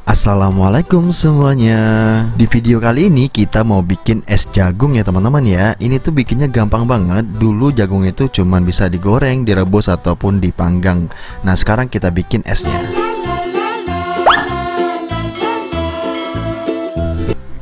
Assalamualaikum semuanya. Di video kali ini kita mau bikin es jagung ya teman-teman ya. Ini tuh bikinnya gampang banget. Dulu jagung itu cuman bisa digoreng, direbus ataupun dipanggang. Nah sekarang kita bikin esnya.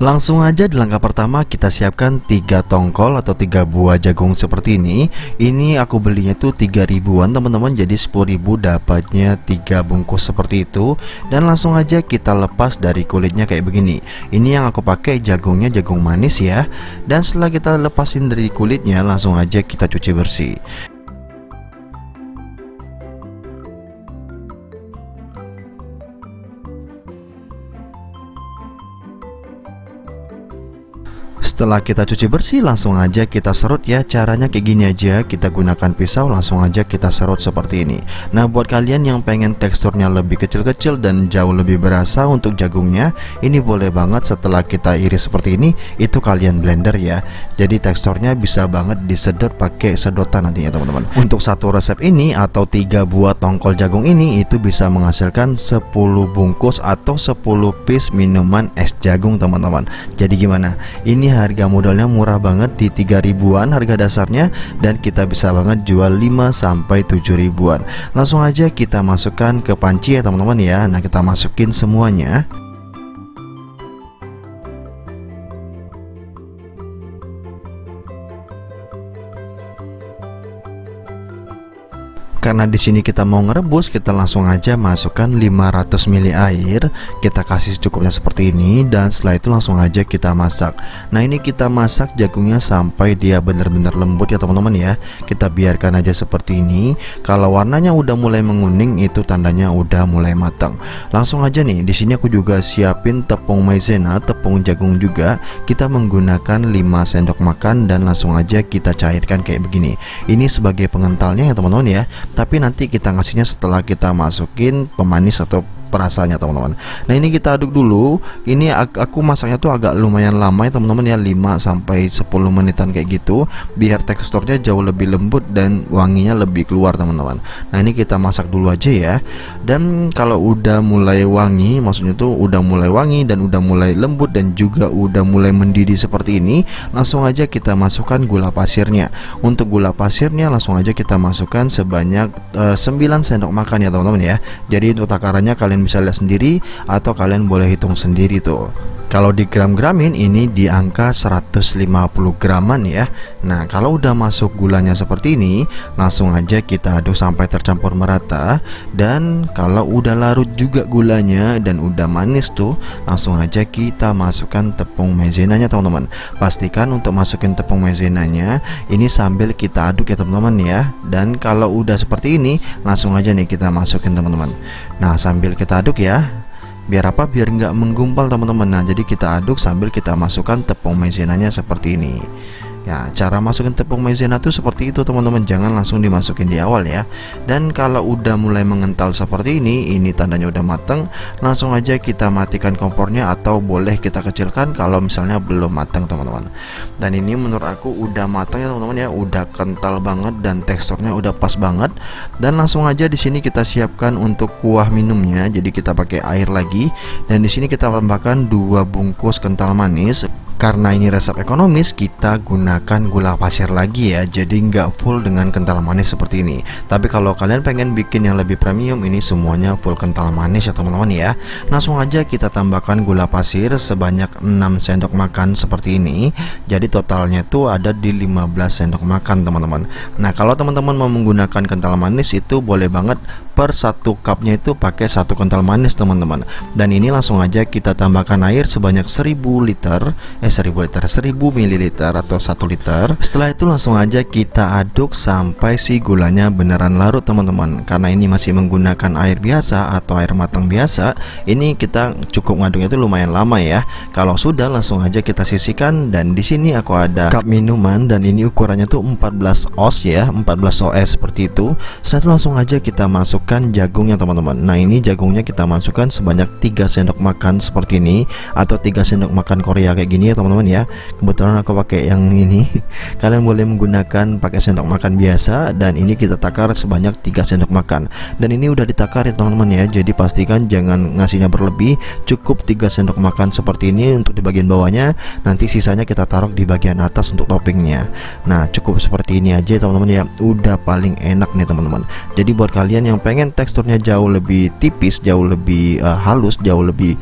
Langsung aja di langkah pertama kita siapkan 3 tongkol atau 3 buah jagung seperti ini. Ini aku belinya tuh 3.000-an teman-teman, jadi 10.000 dapatnya 3 bungkus seperti itu. Dan langsung aja kita lepas dari kulitnya kayak begini. Ini yang aku pakai jagungnya jagung manis ya. Dan setelah kita lepasin dari kulitnya, langsung aja kita cuci bersih. Setelah kita cuci bersih, langsung aja kita serut ya. Caranya kayak gini aja, kita gunakan pisau, langsung aja kita serut seperti ini. Nah buat kalian yang pengen teksturnya lebih kecil-kecil dan jauh lebih berasa untuk jagungnya, ini boleh banget setelah kita iris seperti ini, itu kalian blender ya. Jadi teksturnya bisa banget disedot pakai sedotan nantinya teman-teman. Untuk satu resep ini atau 3 buah tongkol jagung ini, itu bisa menghasilkan 10 bungkus atau 10 piece minuman es jagung teman-teman. Jadi gimana? Ini harga modalnya murah banget, di 3.000-an harga dasarnya, dan kita bisa banget jual 5-7.000-an. Langsung aja kita masukkan ke panci ya teman-teman ya. Nah kita masukin semuanya. Karena di sini kita mau ngerebus, kita langsung aja masukkan 500 ml air. Kita kasih secukupnya seperti ini, dan setelah itu langsung aja kita masak. Nah ini kita masak jagungnya sampai dia benar-benar lembut ya teman-teman ya. Kita biarkan aja seperti ini. Kalau warnanya udah mulai menguning, itu tandanya udah mulai matang. Langsung aja nih, di sini aku juga siapin tepung maizena, tepung jagung juga. Kita menggunakan 5 sendok makan dan langsung aja kita cairkan kayak begini. Ini sebagai pengentalnya ya teman-teman ya. Tapi nanti kita ngasihnya setelah kita masukin pemanis atau perasanya teman-teman. Nah ini kita aduk dulu. Ini aku masaknya tuh agak lumayan lama ya teman-teman ya, 5-10 menitan kayak gitu, biar teksturnya jauh lebih lembut dan wanginya lebih keluar teman-teman. Nah ini kita masak dulu aja ya. Dan kalau udah mulai wangi, maksudnya tuh udah mulai wangi dan udah mulai lembut dan juga udah mulai mendidih seperti ini, langsung aja kita masukkan gula pasirnya. Untuk gula pasirnya langsung aja kita masukkan sebanyak 9 sendok makan ya teman-teman ya. Jadi untuk takarannya kalian bisa lihat sendiri atau kalian boleh hitung sendiri tuh. Kalau di gram-gramin ini di angka 150 graman ya. Nah kalau udah masuk gulanya seperti ini, langsung aja kita aduk sampai tercampur merata. Dan kalau udah larut juga gulanya dan udah manis tuh, langsung aja kita masukkan tepung maizenanya teman-teman. Pastikan untuk masukin tepung maizenanya ini sambil kita aduk ya teman-teman ya. Dan kalau udah seperti ini, langsung aja nih kita masukin teman-teman. Nah sambil kita aduk ya, biar apa? Biar nggak menggumpal teman-teman. Nah jadi kita aduk sambil kita masukkan tepung maizenanya seperti ini ya. Cara masukin tepung maizena tuh seperti itu teman-teman, jangan langsung dimasukin di awal ya. Dan kalau udah mulai mengental seperti ini tandanya udah mateng. Langsung aja kita matikan kompornya, atau boleh kita kecilkan kalau misalnya belum matang teman-teman. Dan ini menurut aku udah matang ya teman-teman ya, udah kental banget dan teksturnya udah pas banget. Dan langsung aja di sini kita siapkan untuk kuah minumnya. Jadi kita pakai air lagi, dan di sini kita tambahkan 2 bungkus kental manis. Karena ini resep ekonomis, kita gunakan gula pasir lagi ya, jadi nggak full dengan kental manis seperti ini. Tapi kalau kalian pengen bikin yang lebih premium, ini semuanya full kental manis ya teman-teman ya. Langsung aja kita tambahkan gula pasir sebanyak 6 sendok makan seperti ini. Jadi totalnya itu ada di 15 sendok makan teman-teman. Nah kalau teman-teman mau menggunakan kental manis, itu boleh banget per 1 cupnya itu pakai 1 kental manis teman-teman. Dan ini langsung aja kita tambahkan air sebanyak 1000 ml atau 1 liter. Setelah itu langsung aja kita aduk sampai si gulanya beneran larut teman-teman. Karena ini masih menggunakan air biasa atau air matang biasa, ini kita cukup ngaduknya itu lumayan lama ya. Kalau sudah, langsung aja kita sisihkan. Dan di sini aku ada cup minuman, dan ini ukurannya tuh 14 oz ya, 14 oz seperti itu. Setelah itu langsung aja kita masukkan jagungnya teman-teman. Nah ini jagungnya kita masukkan sebanyak 3 sendok makan seperti ini, atau 3 sendok makan Korea kayak gini ya teman-teman ya. Kebetulan aku pakai yang ini. Kalian boleh menggunakan pakai sendok makan biasa, dan ini kita takar sebanyak 3 sendok makan. Dan ini udah ditakar ya teman-teman ya. Jadi pastikan jangan ngasihnya berlebih, cukup 3 sendok makan seperti ini untuk di bagian bawahnya. Nanti sisanya kita taruh di bagian atas untuk toppingnya. Nah, cukup seperti ini aja teman-teman ya. Udah paling enak nih teman-teman. Jadi buat kalian yang pengen teksturnya jauh lebih tipis, jauh lebih halus, jauh lebih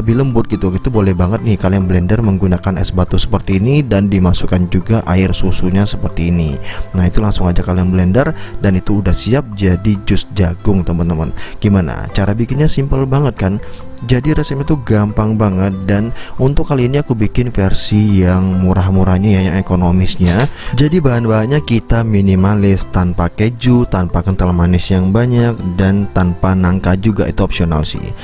lembut gitu, itu boleh banget nih kalian blender menggunakan es batu seperti ini dan dimasukkan juga air susunya seperti ini. Nah, itu langsung aja kalian blender dan itu udah siap jadi jus jagung teman-teman. Gimana cara bikinnya? Simple banget kan. Jadi resepnya itu gampang banget, dan untuk kali ini aku bikin versi yang murah-murahnya ya, yang ekonomisnya. Jadi bahan-bahannya kita minimalis, tanpa keju, tanpa kental manis yang banyak, dan tanpa nangka juga, itu opsional sih.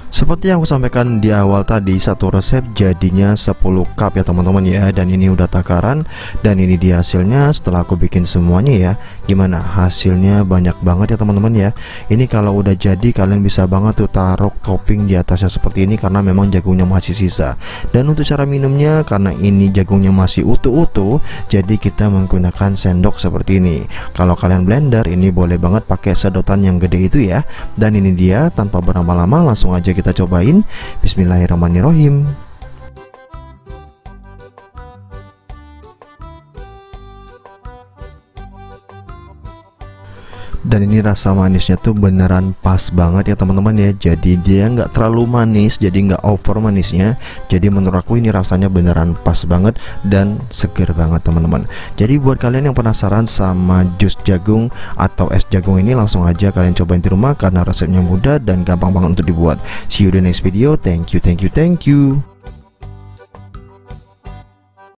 Seperti yang aku sampaikan di awal tadi, satu resep jadinya 10 cup ya teman-teman ya. Dan ini udah takaran, dan ini dia hasilnya setelah aku bikin semuanya ya. Gimana hasilnya? Banyak banget ya teman-teman ya. Ini kalau udah jadi kalian bisa banget tuh taruh topping di atasnya seperti ini, karena memang jagungnya masih sisa. Dan untuk cara minumnya, karena ini jagungnya masih utuh-utuh, jadi kita menggunakan sendok seperti ini. Kalau kalian blender, ini boleh banget pakai sedotan yang gede itu ya. Dan ini dia, tanpa berlama-lama langsung aja kita cobain. Bismillahirrahmanirrahim. Dan ini rasa manisnya tuh beneran pas banget ya teman-teman ya. Jadi dia nggak terlalu manis, jadi nggak over manisnya. Jadi menurut aku ini rasanya beneran pas banget dan seger banget teman-teman. Jadi buat kalian yang penasaran sama jus jagung atau es jagung ini, langsung aja kalian cobain di rumah karena resepnya mudah dan gampang banget untuk dibuat. See you di next video. Thank you.